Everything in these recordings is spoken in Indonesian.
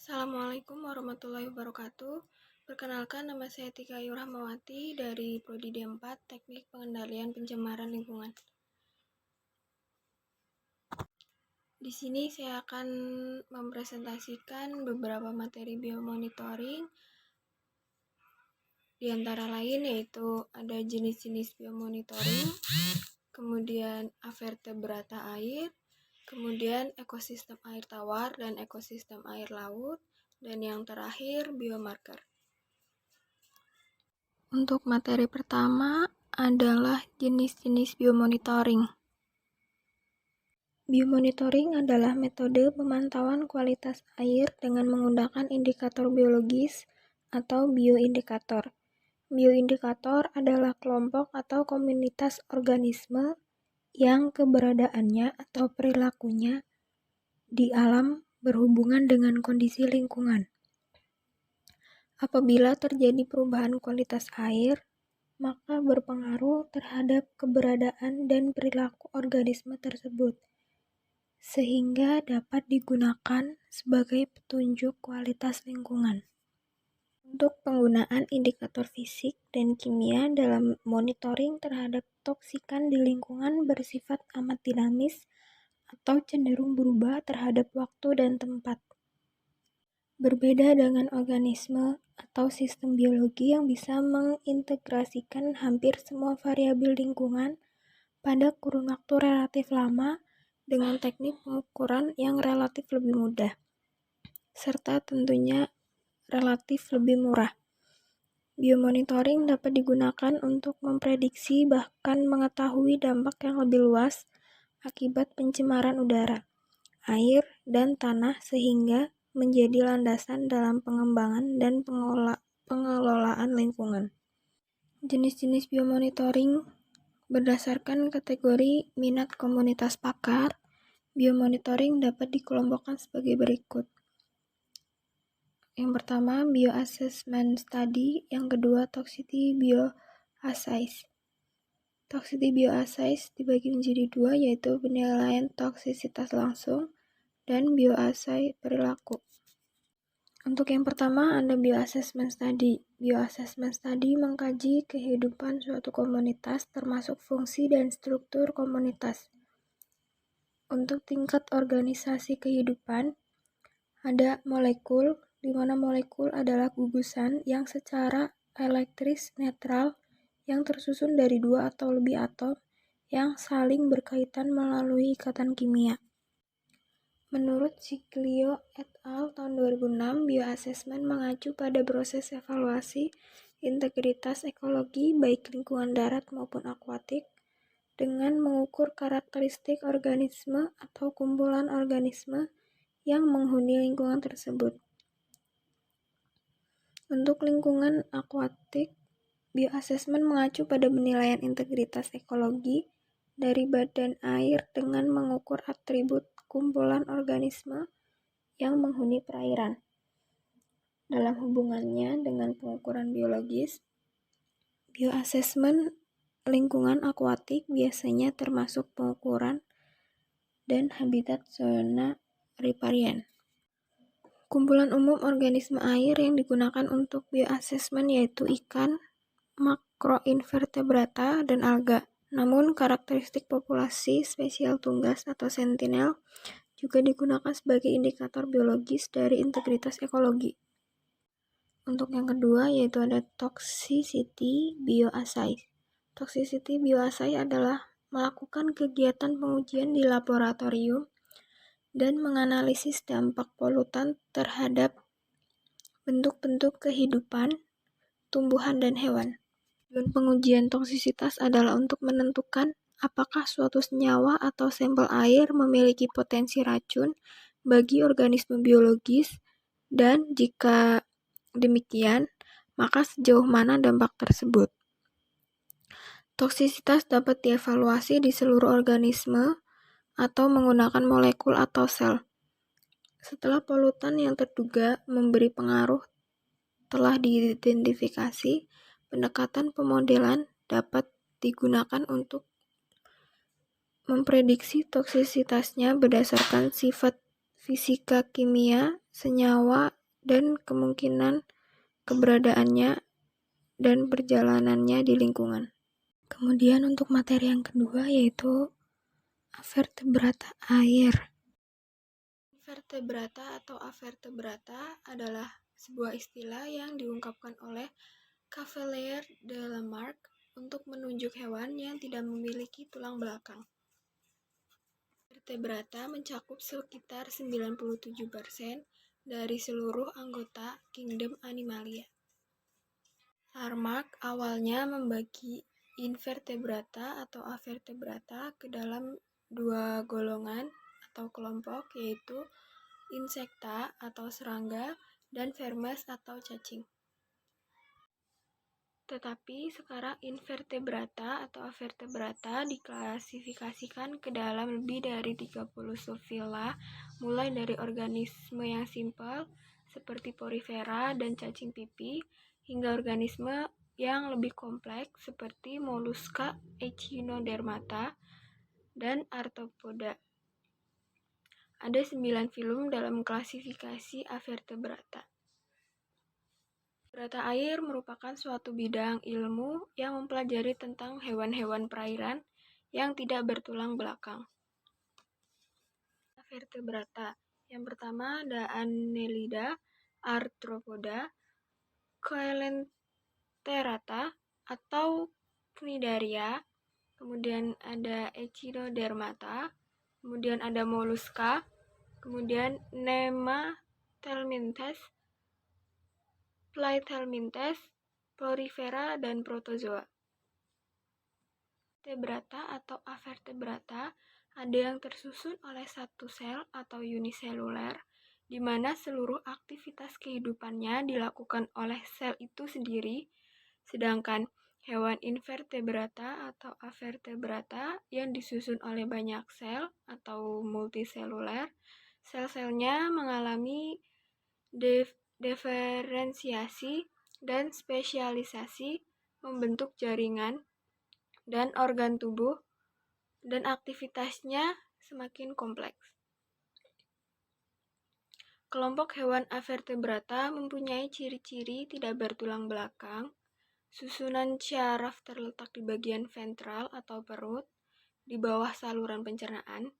Assalamualaikum warahmatullahi wabarakatuh. Perkenalkan, nama saya Tika Ayu Rahmawati dari Prodi D4 Teknik Pengendalian Pencemaran Lingkungan. Di sini saya akan mempresentasikan beberapa materi biomonitoring. Di antara lain yaitu ada jenis-jenis biomonitoring, kemudian avertebrata air, kemudian ekosistem air tawar dan ekosistem air laut, dan yang terakhir biomarker. Untuk materi pertama adalah jenis-jenis biomonitoring. Biomonitoring adalah metode pemantauan kualitas air dengan menggunakan indikator biologis atau bioindikator. Bioindikator adalah kelompok atau komunitas organisme yang keberadaannya atau perilakunya di alam berhubungan dengan kondisi lingkungan. Apabila terjadi perubahan kualitas air, maka berpengaruh terhadap keberadaan dan perilaku organisme tersebut, sehingga dapat digunakan sebagai petunjuk kualitas lingkungan. Untuk penggunaan indikator fisik dan kimia dalam monitoring terhadap toksikan di lingkungan bersifat amat dinamis atau cenderung berubah terhadap waktu dan tempat. Berbeda dengan organisme atau sistem biologi yang bisa mengintegrasikan hampir semua variabel lingkungan pada kurun waktu relatif lama dengan teknik pengukuran yang relatif lebih mudah, serta tentunya relatif lebih murah. Biomonitoring dapat digunakan untuk memprediksi bahkan mengetahui dampak yang lebih luas akibat pencemaran udara, air, dan tanah sehingga menjadi landasan dalam pengembangan dan pengelolaan lingkungan. Jenis-jenis biomonitoring berdasarkan kategori minat komunitas pakar, biomonitoring dapat dikelompokkan sebagai berikut. Yang pertama, bioassessment study, yang kedua, toxicity bioassays. Toxicity bioassays dibagi menjadi dua, yaitu penilaian toksisitas langsung dan bioassay perilaku. Untuk yang pertama, ada bioassessment study. Bioassessment study mengkaji kehidupan suatu komunitas termasuk fungsi dan struktur komunitas. Untuk tingkat organisasi kehidupan, ada molekul, di mana molekul adalah gugusan yang secara elektris netral yang tersusun dari dua atau lebih atom yang saling berkaitan melalui ikatan kimia. Menurut Ciglio et al. Tahun 2006, bioassessment mengacu pada proses evaluasi integritas ekologi baik lingkungan darat maupun akuatik dengan mengukur karakteristik organisme atau kumpulan organisme yang menghuni lingkungan tersebut. Untuk lingkungan akuatik, bioassessment mengacu pada penilaian integritas ekologi dari badan air dengan mengukur atribut kumpulan organisme yang menghuni perairan. Dalam hubungannya dengan pengukuran biologis, bioassessment lingkungan akuatik biasanya termasuk pengukuran dan habitat zona riparian. Kumpulan umum organisme air yang digunakan untuk bioassessment yaitu ikan, makroinvertebrata, dan alga. Namun, karakteristik populasi spesial tunggas atau sentinel juga digunakan sebagai indikator biologis dari integritas ekologi. Untuk yang kedua, yaitu ada toxicity bioassay. Toxicity bioassay adalah melakukan kegiatan pengujian di laboratorium dan menganalisis dampak polutan terhadap bentuk-bentuk kehidupan, tumbuhan, dan hewan. Tujuan pengujian toksisitas adalah untuk menentukan apakah suatu senyawa atau sampel air memiliki potensi racun bagi organisme biologis, dan jika demikian, maka sejauh mana dampak tersebut. Toksisitas dapat dievaluasi di seluruh organisme atau menggunakan molekul atau sel. Setelah polutan yang terduga memberi pengaruh telah diidentifikasi, pendekatan pemodelan dapat digunakan untuk memprediksi toksisitasnya berdasarkan sifat fisika kimia senyawa, dan kemungkinan keberadaannya dan perjalanannya di lingkungan. Kemudian untuk materi yang kedua yaitu vertebrata air. Vertebrata atau avertebrata adalah sebuah istilah yang diungkapkan oleh Cavelier de Lamarck untuk menunjuk hewan yang tidak memiliki tulang belakang. Vertebrata mencakup sekitar 97% dari seluruh anggota kingdom Animalia. Lamarck awalnya membagi invertebrata atau avertebrata ke dalam dua golongan atau kelompok, yaitu insekta atau serangga dan vermes atau cacing. Tetapi sekarang invertebrata atau avertebrata diklasifikasikan ke dalam lebih dari 30 subfila, mulai dari organisme yang simpel seperti porifera dan cacing pipih, hingga organisme yang lebih kompleks seperti moluska, echinodermata, dan arthropoda. Ada 9 filum dalam klasifikasi avertebrata. Vertebrata air merupakan suatu bidang ilmu yang mempelajari tentang hewan-hewan perairan yang tidak bertulang belakang. Vertebrata yang pertama ada Annelida, Arthropoda, Coelenterata atau Cnidaria, kemudian ada Echinodermata, kemudian ada Mollusca, kemudian Nemathelminthes, Platyhelminthes, Porifera, dan Protozoa. Vertebrata atau avertebrata ada yang tersusun oleh satu sel atau uniseluler, di mana seluruh aktivitas kehidupannya dilakukan oleh sel itu sendiri, sedangkan hewan invertebrata atau avertebrata yang disusun oleh banyak sel atau multiseluler, sel-selnya mengalami diferensiasi dan spesialisasi, membentuk jaringan dan organ tubuh, dan aktivitasnya semakin kompleks. Kelompok hewan avertebrata mempunyai ciri-ciri tidak bertulang belakang, susunan syaraf terletak di bagian ventral atau perut, di bawah saluran pencernaan,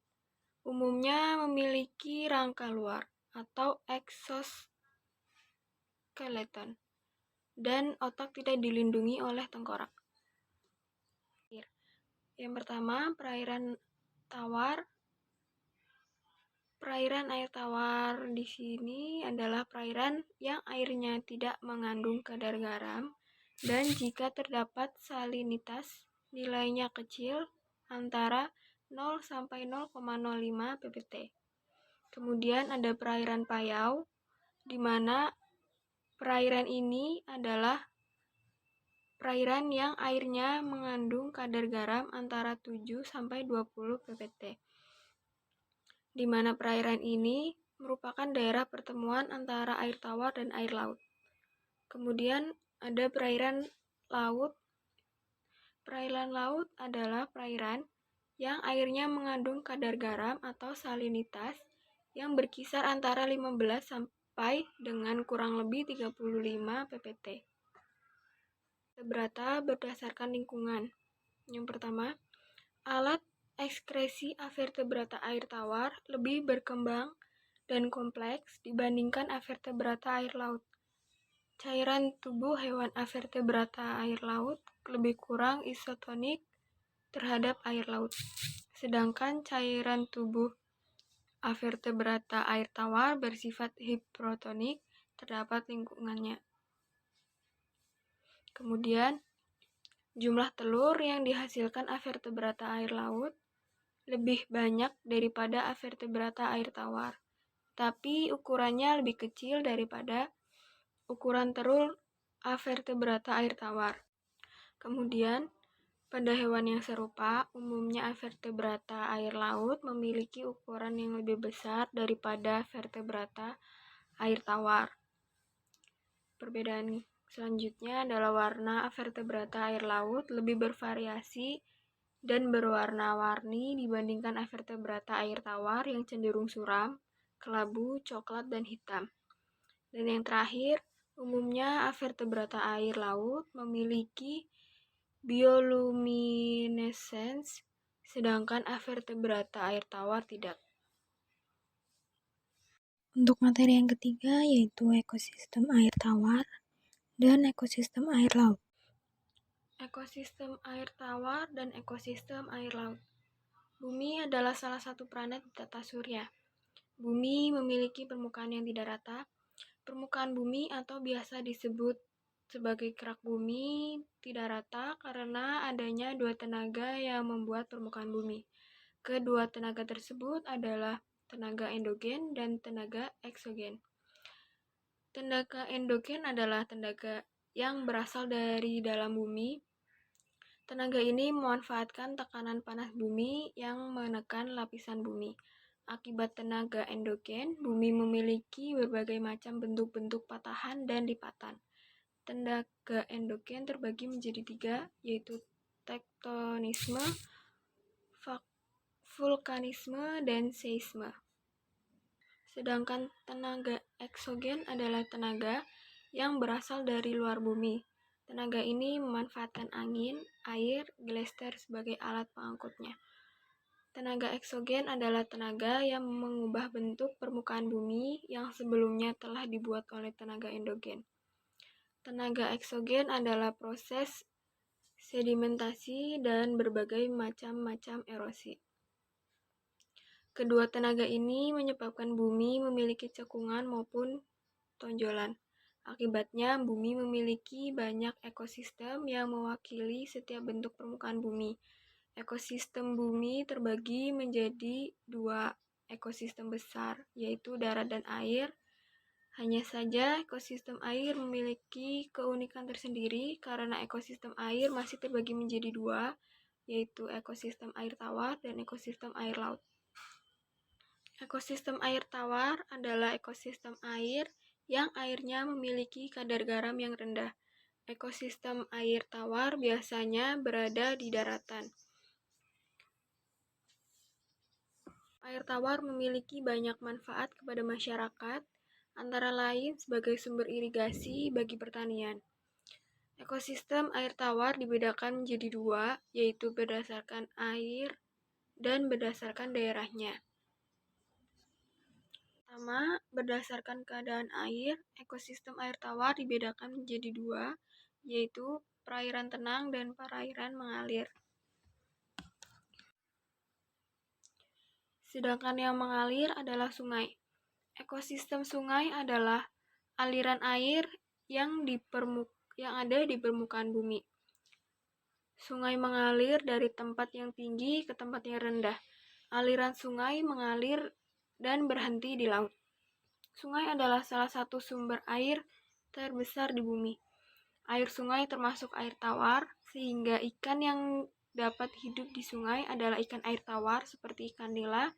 umumnya memiliki rangka luar atau exoskeleton, dan otak tidak dilindungi oleh tengkorak. Yang pertama, perairan tawar. Perairan air tawar di sini adalah perairan yang airnya tidak mengandung kadar garam, dan jika terdapat salinitas, nilainya kecil, antara 0 sampai 0,05 ppt. Kemudian ada perairan payau, di mana perairan ini adalah perairan yang airnya mengandung kadar garam antara 7 sampai 20 ppt. Di mana perairan ini merupakan daerah pertemuan antara air tawar dan air laut. Kemudian ada perairan laut. Perairan laut adalah perairan yang airnya mengandung kadar garam atau salinitas yang berkisar antara 15 sampai dengan kurang lebih 35 ppt. Vertebrata berdasarkan lingkungan. Yang pertama, alat ekskresi avertebrata air tawar lebih berkembang dan kompleks dibandingkan avertebrata air laut. Cairan tubuh hewan avertebrata air laut lebih kurang isotonik terhadap air laut, sedangkan cairan tubuh avertebrata air tawar bersifat hipotonik terdapat lingkungannya. Kemudian, jumlah telur yang dihasilkan avertebrata air laut lebih banyak daripada avertebrata air tawar, tapi ukurannya lebih kecil daripada ukuran telur avertebrata air tawar. Kemudian, pada hewan yang serupa, umumnya avertebrata air laut memiliki ukuran yang lebih besar daripada vertebrata air tawar. Perbedaan selanjutnya adalah warna avertebrata air laut lebih bervariasi dan berwarna-warni dibandingkan avertebrata air tawar yang cenderung suram kelabu, coklat, dan hitam. Dan yang terakhir, umumnya avertebrata air laut memiliki bioluminescence, sedangkan avertebrata air tawar tidak. Untuk materi yang ketiga yaitu ekosistem air tawar dan ekosistem air laut. Ekosistem air tawar dan ekosistem air laut. Bumi adalah salah satu planet di tata surya. Bumi memiliki permukaan yang tidak rata. Permukaan bumi atau biasa disebut sebagai kerak bumi tidak rata karena adanya dua tenaga yang membuat permukaan bumi. Kedua tenaga tersebut adalah tenaga endogen dan tenaga eksogen. Tenaga endogen adalah tenaga yang berasal dari dalam bumi. Tenaga ini memanfaatkan tekanan panas bumi yang menekan lapisan bumi. Akibat tenaga endogen, bumi memiliki berbagai macam bentuk-bentuk patahan dan lipatan. Tenaga endogen terbagi menjadi tiga, yaitu tektonisme, vulkanisme, dan seisme. Sedangkan tenaga eksogen adalah tenaga yang berasal dari luar bumi. Tenaga ini memanfaatkan angin, air, gelester sebagai alat pengangkutnya. Tenaga eksogen adalah tenaga yang mengubah bentuk permukaan bumi yang sebelumnya telah dibuat oleh tenaga endogen. Tenaga eksogen adalah proses sedimentasi dan berbagai macam erosi. Kedua tenaga ini menyebabkan bumi memiliki cekungan maupun tonjolan. Akibatnya, bumi memiliki banyak ekosistem yang mewakili setiap bentuk permukaan bumi. Ekosistem bumi terbagi menjadi dua ekosistem besar, yaitu darat dan air. Hanya saja ekosistem air memiliki keunikan tersendiri karena ekosistem air masih terbagi menjadi dua, yaitu ekosistem air tawar dan ekosistem air laut. Ekosistem air tawar adalah ekosistem air yang airnya memiliki kadar garam yang rendah. Ekosistem air tawar biasanya berada di daratan. Air tawar memiliki banyak manfaat kepada masyarakat, antara lain sebagai sumber irigasi bagi pertanian. Ekosistem air tawar dibedakan menjadi dua, yaitu berdasarkan air dan berdasarkan daerahnya. Pertama, berdasarkan keadaan air, ekosistem air tawar dibedakan menjadi dua, yaitu perairan tenang dan perairan mengalir. Sedangkan yang mengalir adalah sungai. Ekosistem sungai adalah aliran air yang ada di permukaan bumi. Sungai mengalir dari tempat yang tinggi ke tempat yang rendah. Aliran sungai mengalir dan berhenti di laut. Sungai adalah salah satu sumber air terbesar di bumi. Air sungai termasuk air tawar, sehingga ikan yang dapat hidup di sungai adalah ikan air tawar seperti ikan nila,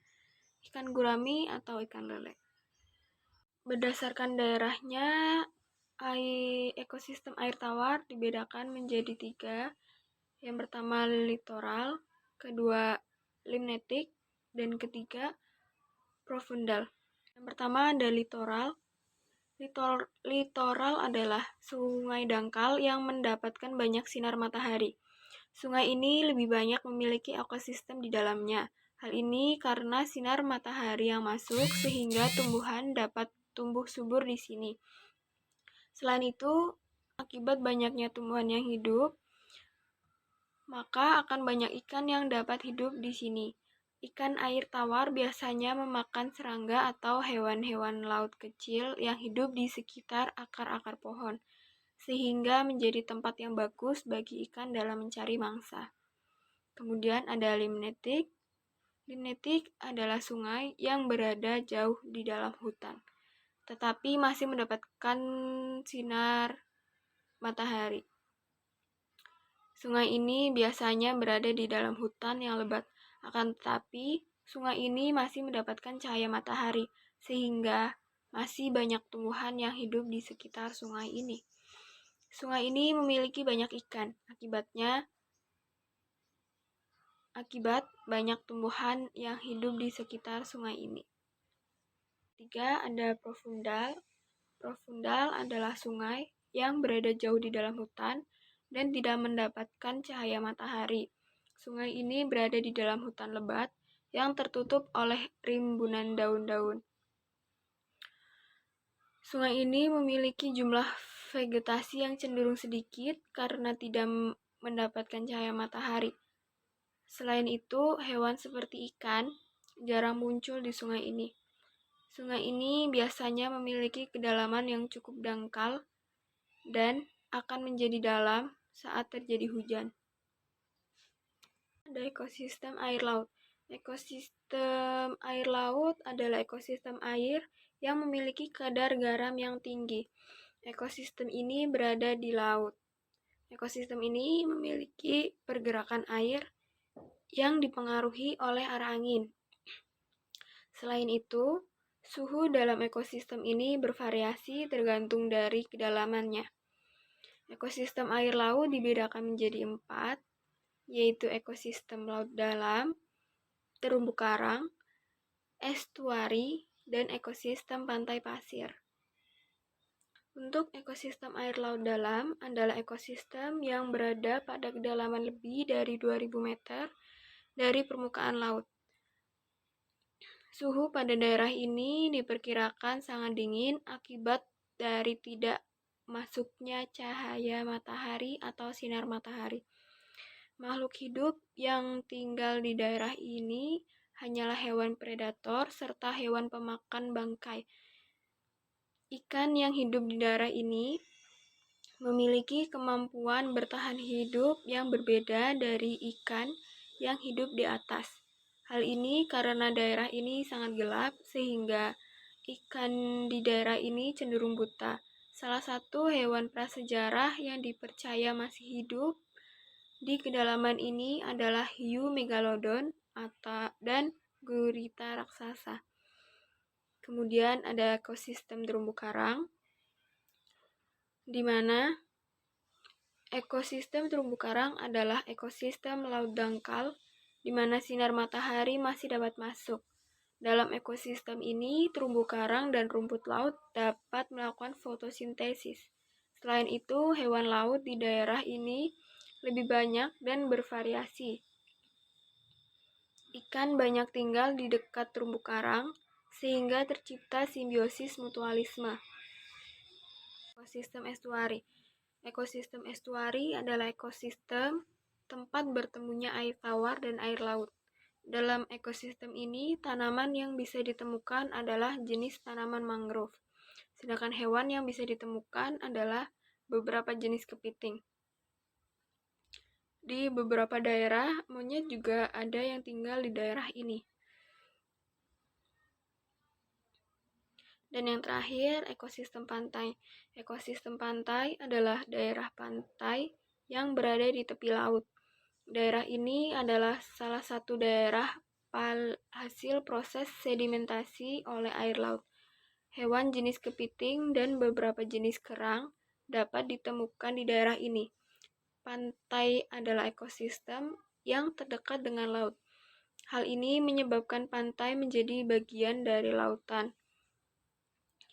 ikan gurami, atau ikan lele. Berdasarkan daerahnya, ekosistem air tawar dibedakan menjadi tiga. Yang pertama litoral, kedua limnetik, dan ketiga profundal. Yang pertama ada litoral. Litoral adalah sungai dangkal yang mendapatkan banyak sinar matahari. Sungai ini lebih banyak memiliki ekosistem di dalamnya. Hal ini karena sinar matahari yang masuk sehingga tumbuhan dapat tumbuh subur di sini. Selain itu, akibat banyaknya tumbuhan yang hidup, maka akan banyak ikan yang dapat hidup di sini. Ikan air tawar biasanya memakan serangga atau hewan-hewan laut kecil yang hidup di sekitar akar-akar pohon, sehingga menjadi tempat yang bagus bagi ikan dalam mencari mangsa. Kemudian ada limnetik. Limnetik adalah sungai yang berada jauh di dalam hutan, tetapi masih mendapatkan sinar matahari. Sungai ini biasanya berada di dalam hutan yang lebat, akan tetapi sungai ini masih mendapatkan cahaya matahari, sehingga masih banyak tumbuhan yang hidup di sekitar sungai ini. Sungai ini memiliki banyak ikan, akibat banyak tumbuhan yang hidup di sekitar sungai ini. ketiga ada profundal. Profundal adalah sungai yang berada jauh di dalam hutan dan tidak mendapatkan cahaya matahari. Sungai ini berada di dalam hutan lebat yang tertutup oleh rimbunan daun-daun. Sungai ini memiliki jumlah vegetasi yang cenderung sedikit karena tidak mendapatkan cahaya matahari. Selain itu, hewan seperti ikan jarang muncul di sungai ini. Sungai ini biasanya memiliki kedalaman yang cukup dangkal dan akan menjadi dalam saat terjadi hujan. Ada ekosistem air laut. Ekosistem air laut adalah ekosistem air yang memiliki kadar garam yang tinggi. Ekosistem ini berada di laut. Ekosistem ini memiliki pergerakan air yang dipengaruhi oleh arah angin. Selain itu, suhu dalam ekosistem ini bervariasi tergantung dari kedalamannya. Ekosistem air laut dibedakan menjadi 4, yaitu ekosistem laut dalam, terumbu karang, estuari, dan ekosistem pantai pasir. Untuk ekosistem air laut dalam adalah ekosistem yang berada pada kedalaman lebih dari 2000 meter dari permukaan laut. Suhu pada daerah ini diperkirakan sangat dingin akibat dari tidak masuknya cahaya matahari atau sinar matahari. Makhluk hidup yang tinggal di daerah ini hanyalah hewan predator serta hewan pemakan bangkai. Ikan yang hidup di daerah ini memiliki kemampuan bertahan hidup yang berbeda dari ikan yang hidup di atas. Hal ini karena daerah ini sangat gelap sehingga ikan di daerah ini cenderung buta. Salah satu hewan prasejarah yang dipercaya masih hidup di kedalaman ini adalah hiu megalodon dan gurita raksasa. Kemudian ada ekosistem terumbu karang, di mana ekosistem terumbu karang adalah ekosistem laut dangkal di mana sinar matahari masih dapat masuk. Dalam ekosistem ini, terumbu karang dan rumput laut dapat melakukan fotosintesis. Selain itu, hewan laut di daerah ini lebih banyak dan bervariasi. Ikan banyak tinggal di dekat terumbu karang, sehingga tercipta simbiosis mutualisme. Ekosistem estuari. Ekosistem estuari adalah ekosistem tempat bertemunya air tawar dan air laut. Dalam ekosistem ini, tanaman yang bisa ditemukan adalah jenis tanaman mangrove. Sedangkan hewan yang bisa ditemukan adalah beberapa jenis kepiting. Di beberapa daerah, monyet juga ada yang tinggal di daerah ini. Dan yang terakhir, ekosistem pantai. Ekosistem pantai adalah daerah pantai yang berada di tepi laut. Daerah ini adalah salah satu daerah hasil proses sedimentasi oleh air laut. Hewan jenis kepiting dan beberapa jenis kerang dapat ditemukan di daerah ini. Pantai adalah ekosistem yang terdekat dengan laut. Hal ini menyebabkan pantai menjadi bagian dari lautan.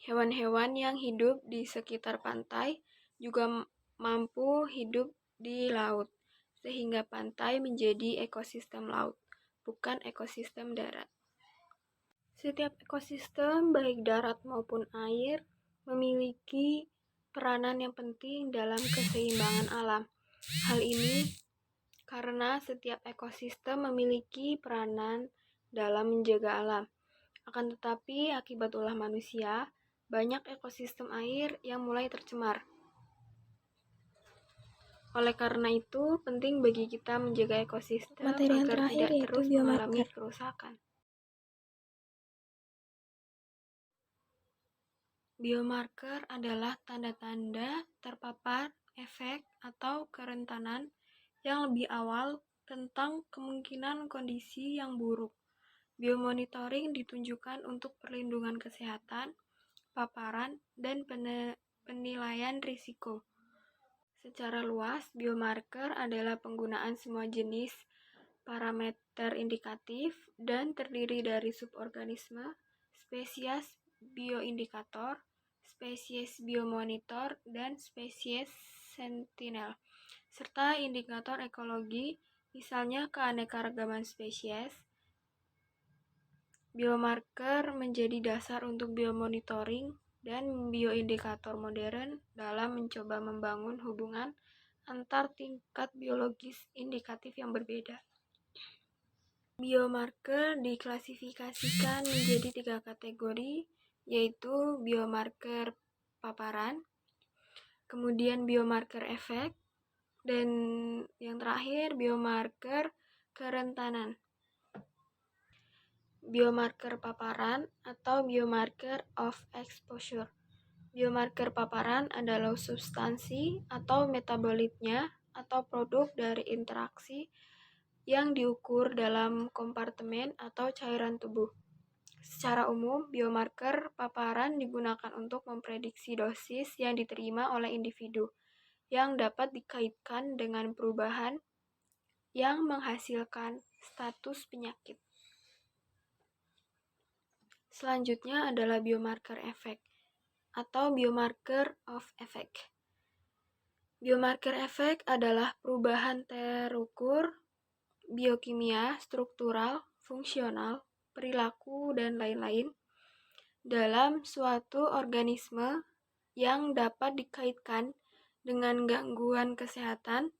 Hewan-hewan yang hidup di sekitar pantai juga mampu hidup di laut, sehingga pantai menjadi ekosistem laut, bukan ekosistem darat. Setiap ekosistem, baik darat maupun air, memiliki peranan yang penting dalam keseimbangan alam. Hal ini karena setiap ekosistem memiliki peranan dalam menjaga alam. Akan tetapi, akibat ulah manusia, banyak ekosistem air yang mulai tercemar. Oleh karena itu, penting bagi kita menjaga ekosistem Materi yang agar terakhir tidak yaitu terus mengalami biomarker. kerusakan. Biomarker adalah tanda-tanda terpapar efek atau kerentanan yang lebih awal tentang kemungkinan kondisi yang buruk. Biomonitoring ditunjukkan untuk perlindungan kesehatan, paparan, dan penilaian risiko. Secara luas, biomarker adalah penggunaan semua jenis parameter indikatif dan terdiri dari suborganisme, spesies, bioindikator, spesies biomonitor, dan spesies sentinel, serta indikator ekologi, misalnya keanekaragaman spesies. Biomarker menjadi dasar untuk biomonitoring dan bioindikator modern dalam mencoba membangun hubungan antar tingkat biologis indikatif yang berbeda. Biomarker diklasifikasikan menjadi 3 kategori, yaitu biomarker paparan, kemudian biomarker efek, dan yang terakhir biomarker kerentanan. Biomarker paparan atau biomarker of exposure. Biomarker paparan adalah substansi atau metabolitnya atau produk dari interaksi yang diukur dalam kompartemen atau cairan tubuh. Secara umum, biomarker paparan digunakan untuk memprediksi dosis yang diterima oleh individu, yang dapat dikaitkan dengan perubahan yang menghasilkan status penyakit. Selanjutnya adalah biomarker efek atau biomarker of effect. Biomarker efek adalah perubahan terukur biokimia, struktural, fungsional, perilaku, dan lain-lain dalam suatu organisme yang dapat dikaitkan dengan gangguan kesehatan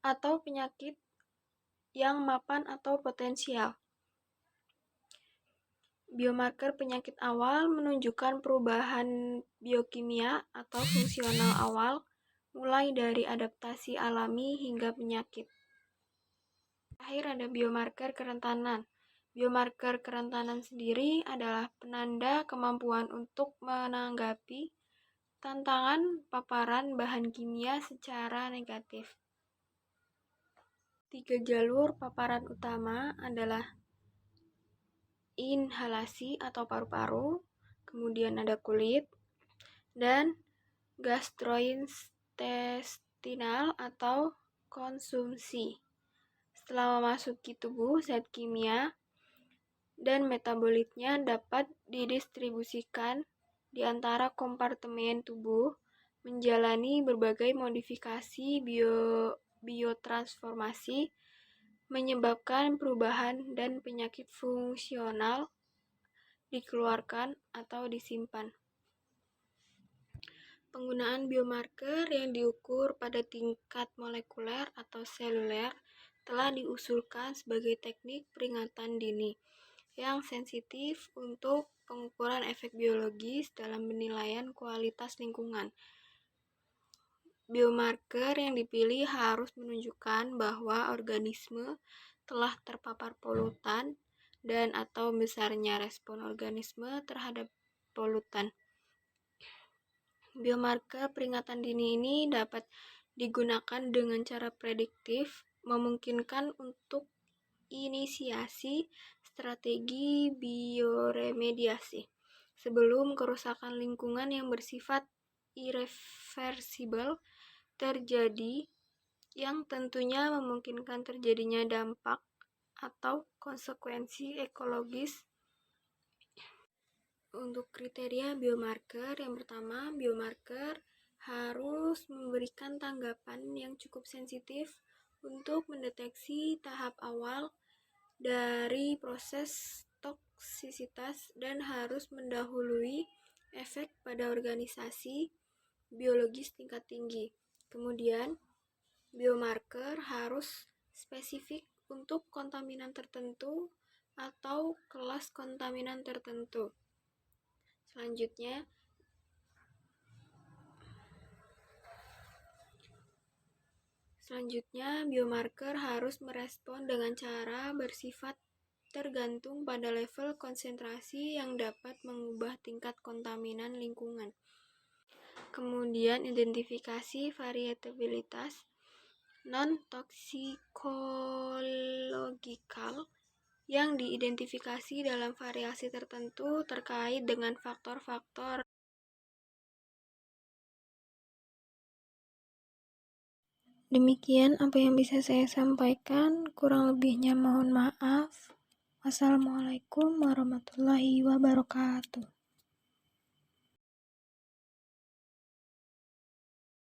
atau penyakit yang mapan atau potensial. Biomarker penyakit awal menunjukkan perubahan biokimia atau fungsional awal, mulai dari adaptasi alami hingga penyakit. Terakhir ada biomarker kerentanan. Biomarker kerentanan sendiri adalah penanda kemampuan untuk menanggapi tantangan paparan bahan kimia secara negatif. 3 jalur paparan utama adalah inhalasi atau paru-paru, kemudian ada kulit, dan gastrointestinal atau konsumsi. Setelah memasuki tubuh, zat kimia dan metabolitnya dapat didistribusikan di antara kompartemen tubuh, menjalani berbagai modifikasi biotransformasi, menyebabkan perubahan dan penyakit fungsional, dikeluarkan atau disimpan. Penggunaan biomarker yang diukur pada tingkat molekuler atau seluler telah diusulkan sebagai teknik peringatan dini yang sensitif untuk pengukuran efek biologis dalam penilaian kualitas lingkungan. Biomarker yang dipilih harus menunjukkan bahwa organisme telah terpapar polutan dan atau besarnya respon organisme terhadap polutan. Biomarker peringatan dini ini dapat digunakan dengan cara prediktif, memungkinkan untuk inisiasi strategi bioremediasi sebelum kerusakan lingkungan yang bersifat irreversibel terjadi, yang tentunya memungkinkan terjadinya dampak atau konsekuensi ekologis. Untuk kriteria biomarker, yang pertama, biomarker harus memberikan tanggapan yang cukup sensitif untuk mendeteksi tahap awal dari proses toksisitas dan harus mendahului efek pada organisasi biologis tingkat tinggi. Kemudian, biomarker harus spesifik untuk kontaminan tertentu atau kelas kontaminan tertentu. Selanjutnya, biomarker harus merespon dengan cara bersifat tergantung pada level konsentrasi yang dapat mengubah tingkat kontaminan lingkungan. Kemudian, identifikasi variabilitas non-toksikological yang diidentifikasi dalam variasi tertentu terkait dengan faktor-faktor. Demikian apa yang bisa saya sampaikan, kurang lebihnya mohon maaf. Wassalamualaikum warahmatullahi wabarakatuh.